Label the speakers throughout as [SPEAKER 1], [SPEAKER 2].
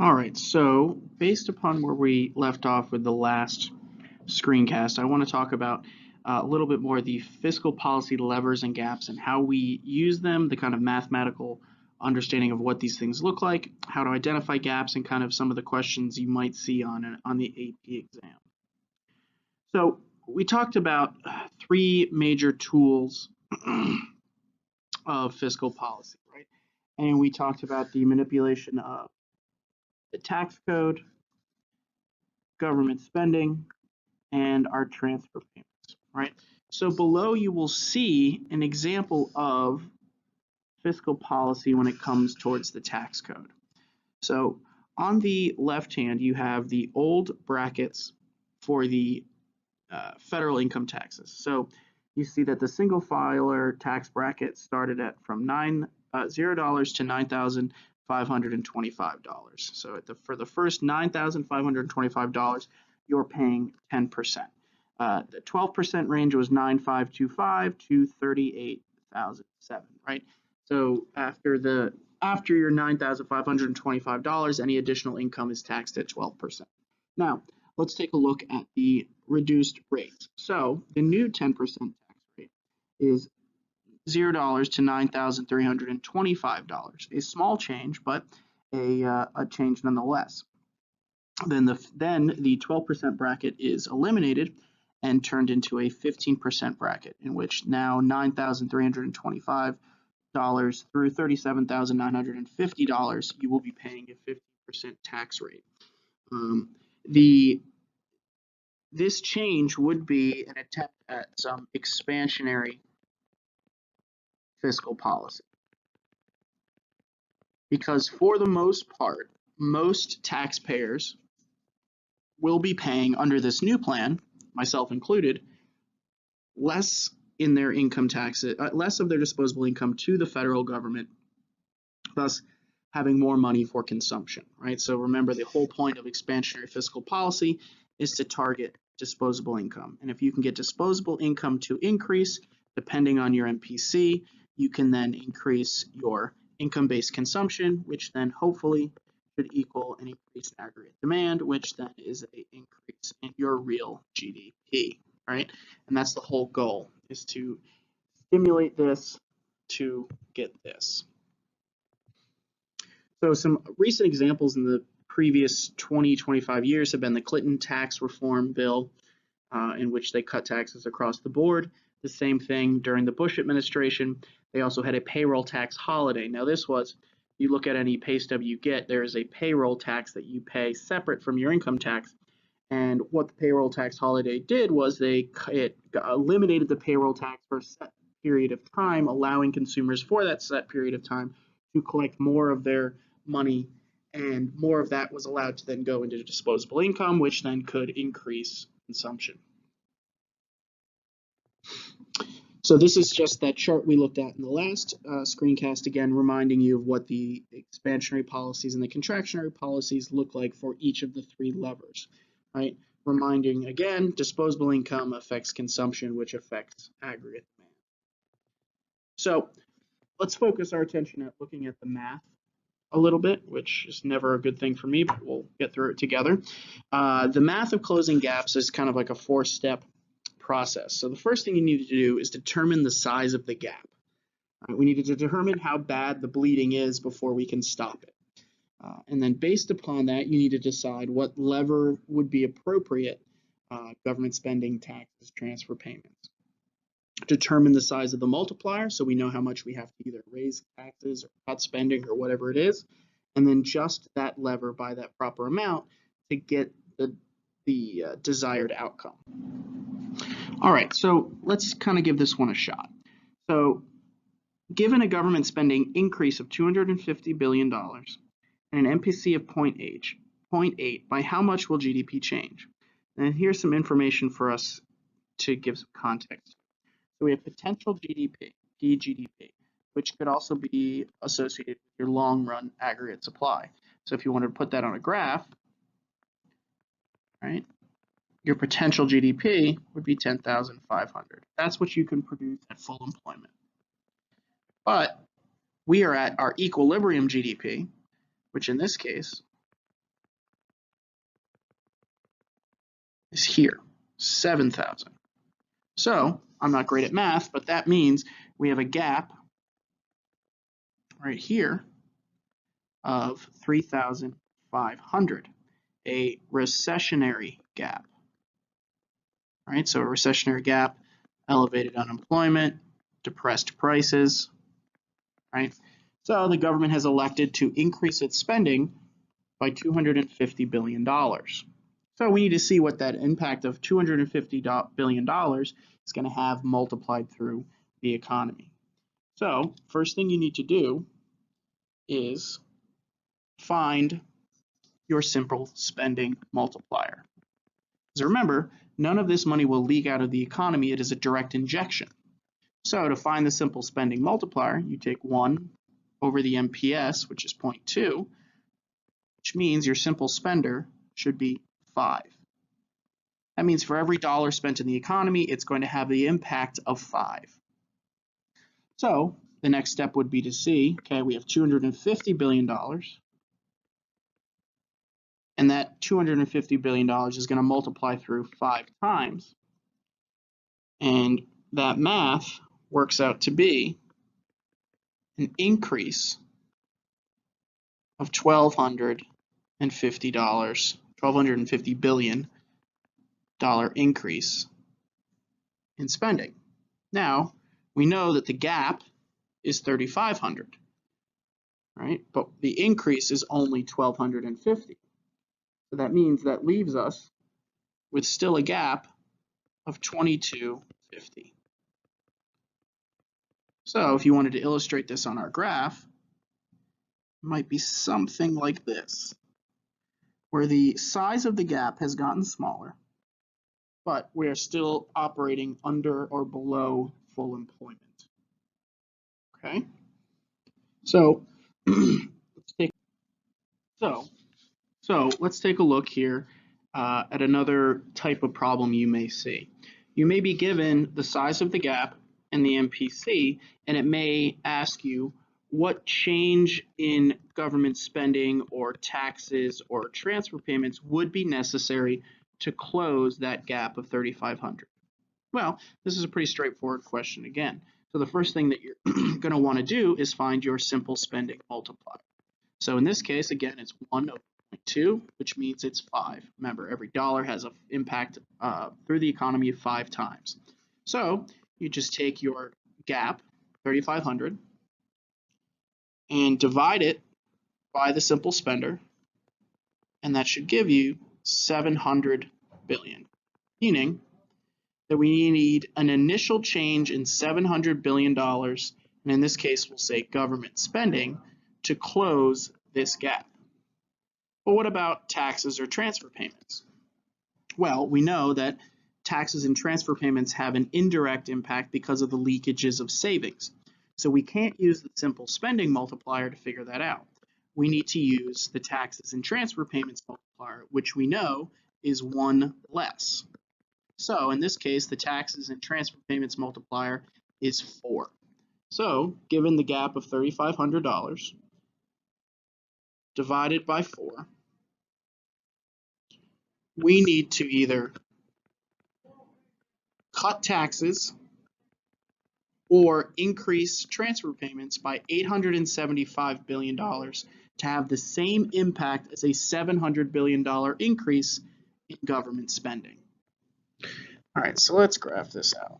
[SPEAKER 1] All right, so based upon where we left off with the last screencast, I want to talk about a little bit more the fiscal policy levers and gaps and how we use them, the kind of mathematical understanding of what these things look like, how to identify gaps, and kind of some of the questions you might see on the AP exam. So we talked about three major tools of fiscal policy, right? And we talked about the manipulation of the tax code, government spending, and our transfer payments, right? So below you will see an example of fiscal policy when it comes towards the tax code. So on the left hand, you have the old brackets for the federal income taxes. So you see that the single filer tax bracket started at from $0 to $9,525. So for the first $9,525, you're paying 10%. The 12% range was $9,525 to $38,007, right? So after your $9,525, any additional income is taxed at 12%. Now, let's take a look at the reduced rate. So the new 10% tax rate is $0 to $9,325. A small change, but a change nonetheless. Then the 12% bracket is eliminated and turned into a 15% bracket, in which now $9,325 through $37,950 you will be paying a 50% tax rate. This change would be an attempt at some expansionary fiscal policy, because for the most part, most taxpayers will be paying under this new plan, myself included, less in their income taxes, less of their disposable income to the federal government, thus having more money for consumption, right? So remember, the whole point of expansionary fiscal policy is to target disposable income. And if you can get disposable income to increase, depending on your MPC, you can then increase your income-based consumption, which then hopefully should equal an increase in aggregate demand, which then is an increase in your real GDP, right? And that's the whole goal, is to stimulate this to get this. So some recent examples in the previous 20-25 years have been the Clinton tax reform bill, in which they cut taxes across the board. The same thing during the Bush administration. They also had a payroll tax holiday. Now this was, you look at any pay stub you get, there is a payroll tax that you pay separate from your income tax. And what the payroll tax holiday did was it eliminated the payroll tax for a set period of time, allowing consumers for that set period of time to collect more of their money, and more of that was allowed to then go into disposable income, which then could increase consumption. So this is just that chart we looked at in the last screencast, again reminding you of what the expansionary policies and the contractionary policies look like for each of the three levers, right? Reminding again, disposable income affects consumption, which affects aggregate demand. So let's focus our attention at looking at the math a little bit, which is never a good thing for me, but we'll get through it together. The math of closing gaps is kind of like a four-step process. So the first thing you need to do is determine the size of the gap. We need to determine how bad the bleeding is before we can stop it. And then based upon that, you need to decide what lever would be appropriate, government spending, taxes, transfer payments. Determine the size of the multiplier, so we know how much we have to either raise taxes or cut spending or whatever it is, and then just that lever by that proper amount to get the desired outcome. All right, so let's kind of give this one a shot. So given a government spending increase of $250 billion and an MPC of 0.8, by how much will GDP change? And here's some information for us to give some context. So we have potential GDP, DGDP, which could also be associated with your long-run aggregate supply. So if you wanted to put that on a graph, right, your potential GDP would be 10,500. That's what you can produce at full employment. But we are at our equilibrium GDP, which in this case is here, 7,000. So I'm not great at math, but that means we have a gap right here of 3,500, a recessionary gap. Right? So a recessionary gap, elevated unemployment, depressed prices, right? So the government has elected to increase its spending by $250 billion. So we need to see what that impact of $250 billion is going to have multiplied through the economy. So first thing you need to do is find your simple spending multiplier. Because remember, none of this money will leak out of the economy. It is a direct injection. So to find the simple spending multiplier, you take 1 over the MPS, which is 0.2, which means your simple spender should be 5. That means for every dollar spent in the economy, it's going to have the impact of 5. So the next step would be to see, okay, we have $250 billion, and that $250 billion is going to multiply through 5 times, and that math works out to be an increase of $1,250 billion increase in spending. Now, we know that the gap is 3,500, right? But the increase is only 1,250. So that means that leaves us with still a gap of 2,250. So if you wanted to illustrate this on our graph, it might be something like this, where the size of the gap has gotten smaller, but we are still operating under or below full employment. Okay, so let's take a look here at another type of problem you may see. You may be given the size of the gap and the MPC, and it may ask you what change in government spending or taxes or transfer payments would be necessary to close that gap of 3,500. Well, this is a pretty straightforward question again. So the first thing that you're going to want to do is find your simple spending multiplier. So in this case, again, it's 1 over 0.2, which means it's 5. Remember, every dollar has an impact through the economy 5 times. So you just take your gap, 3,500, and divide it by the simple spender, and that should give you 700 billion, meaning that we need an initial change in $700 billion, and in this case we'll say government spending, to close this gap. But what about taxes or transfer payments? Well, we know that taxes and transfer payments have an indirect impact because of the leakages of savings. So we can't use the simple spending multiplier to figure that out. We need to use the taxes and transfer payments multiplier, which we know is 1 less. So in this case, the taxes and transfer payments multiplier is 4. So given the gap of $3,500 divided by 4, we need to either cut taxes or increase transfer payments by $875 billion to have the same impact as a $700 billion increase in government spending. All right, so let's graph this out.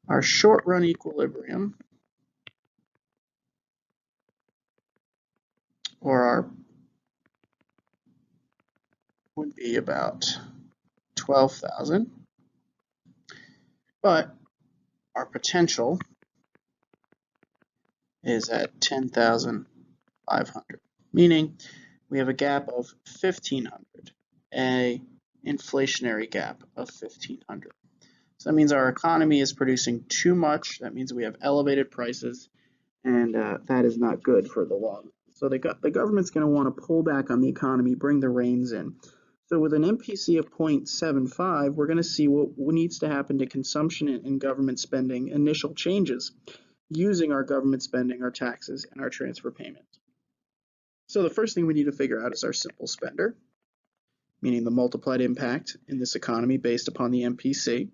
[SPEAKER 1] Our short-run equilibrium, or our would be about 12,000, but our potential is at 10,500, meaning we have a gap of 1,500, a inflationary gap of 1,500. So that means our economy is producing too much. That means we have elevated prices, and that is not good for the long run. So the government's going to want to pull back on the economy, bring the reins in. So with an MPC of 0.75, we're going to see what needs to happen to consumption and government spending, initial changes, using our government spending, our taxes, and our transfer payments. So the first thing we need to figure out is our simple spender. meaning the multiplied impact in this economy based upon the MPC.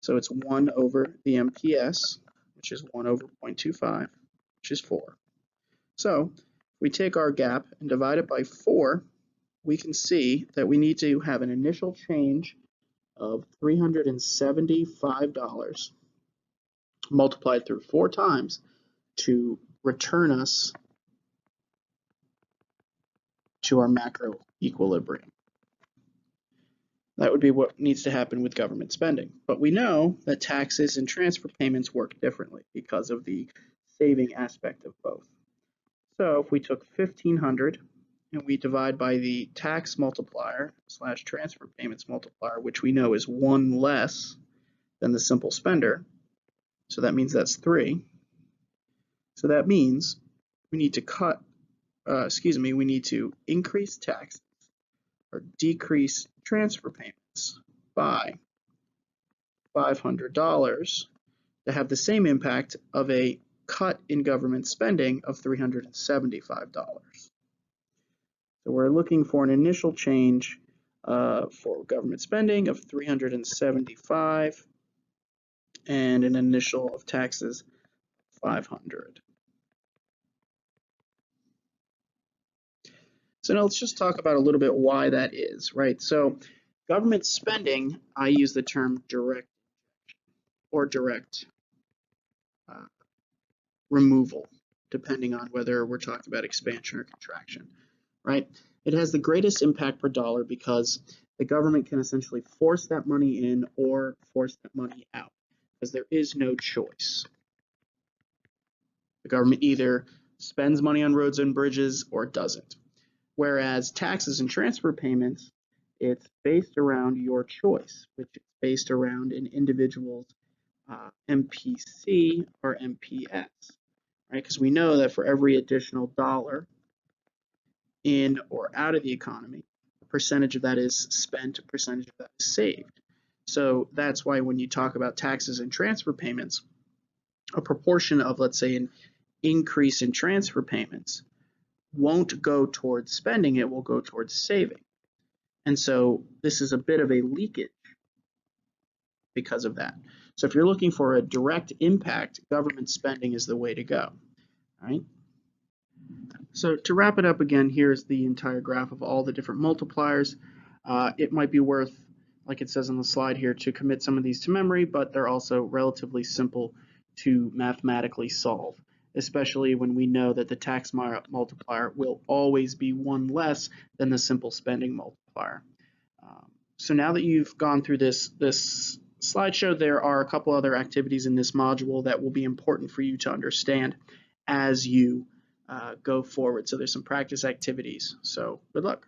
[SPEAKER 1] So it's 1 over the MPS, which is 1 over 0.25, which is 4. So if we take our gap and divide it by 4, we can see that we need to have an initial change of $375 multiplied through 4 times to return us to our macro equilibrium. That would be what needs to happen with government spending. But we know that taxes and transfer payments work differently because of the saving aspect of both. So if we took 1,500 and we divide by the tax multiplier / transfer payments multiplier, which we know is 1 less than the simple spender, so that means that's 3. So that means we need to we need to increase taxes or decrease transfer payments by $500 to have the same impact of a cut in government spending of $375. So we're looking for an initial change for government spending of $375 and an initial of taxes $500. So now let's just talk about a little bit why that is, right? So government spending, I use the term direct or direct removal, depending on whether we're talking about expansion or contraction, right? It has the greatest impact per dollar because the government can essentially force that money in or force that money out because there is no choice. The government either spends money on roads and bridges or doesn't. Whereas taxes and transfer payments, it's based around your choice, which is based around an individual's MPC or MPS, right? Because we know that for every additional dollar in or out of the economy, a percentage of that is spent, a percentage of that is saved. So that's why when you talk about taxes and transfer payments, a proportion of, let's say, an increase in transfer payments won't go towards spending, it will go towards saving. And so this is a bit of a leakage because of that. So if you're looking for a direct impact, government spending is the way to go. All right. So to wrap it up again, here's the entire graph of all the different multipliers. It might be worth, like it says on the slide here, to commit some of these to memory, but they're also relatively simple to mathematically solve, especially when we know that the tax multiplier will always be 1 less than the simple spending multiplier. So now that you've gone through this slideshow, there are a couple other activities in this module that will be important for you to understand as you go forward. So there's some practice activities. So good luck.